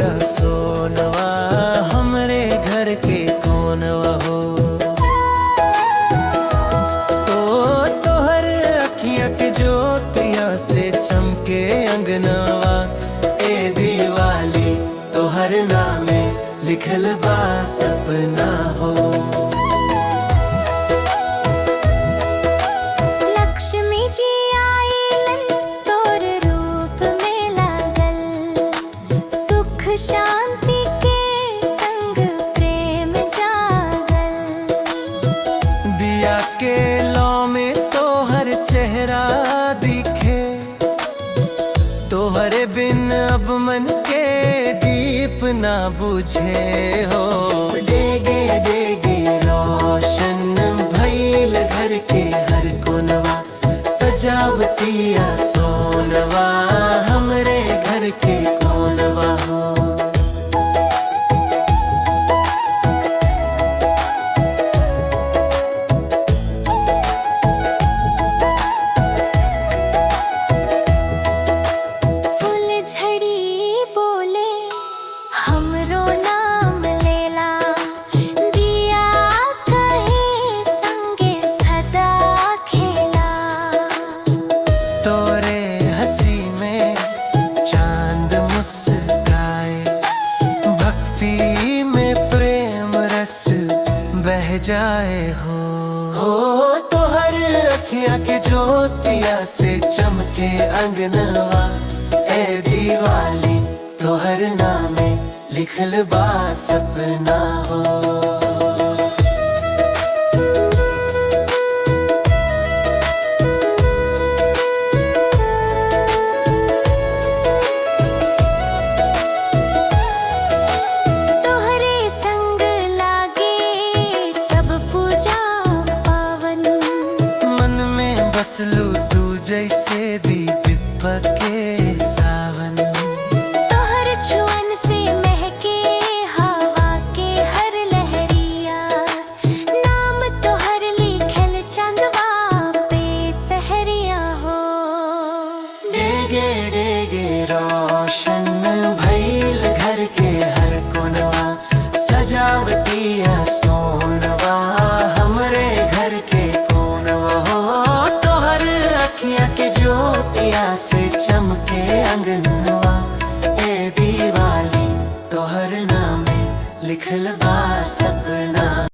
दिया सोनवा हमरे घर के कोनवा हो। तोहर अखियाँ के ज्योतिया से चमके अंगनवा, ए दिवाली तोहर नामे लिखल बा सपना हो। लक्ष्मी जी आइलन तोर रूप में लागल, सुख शांति के संग प्रेम जागल। दिया के लौ में तोहर चेहरा दिखे, तोहरे बिन अब मन के दीप ना बुझे हो। डेगे डेगे रोशन भइल घर के हर कोनवा, सजावतिया सोनवा हमरे घर के कोनवा हो। हमरो नाम लेला, दिया कहे संगे सदा खेला। तोरे हंसी में चांद मुस्काए, भक्ति में प्रेम रस बह जाए हो। तोहर अखियाँ के ज्योतिया से चमके अंगनवा, ए दिवाली तोहर नामे लिखल बा सपना हो। तोहरे संग लागे सब पूजा पावन, मन में बसलू तू जैसे दीप के सावन। तोहर छुअन से महके हवा के हर लहरिया, नाम तोहर लिखल चंदवा पे सहरिया हो। डेगे डेगे रोशन भइल घर के हर कोनवा, सजावतिया सोनवा हमरे घर के कोनवा हो। तोहर अखियाँ के ज्योतिया से चमके अंगनवा, ए दिवाली तोहर नामे लिखल बा सपना।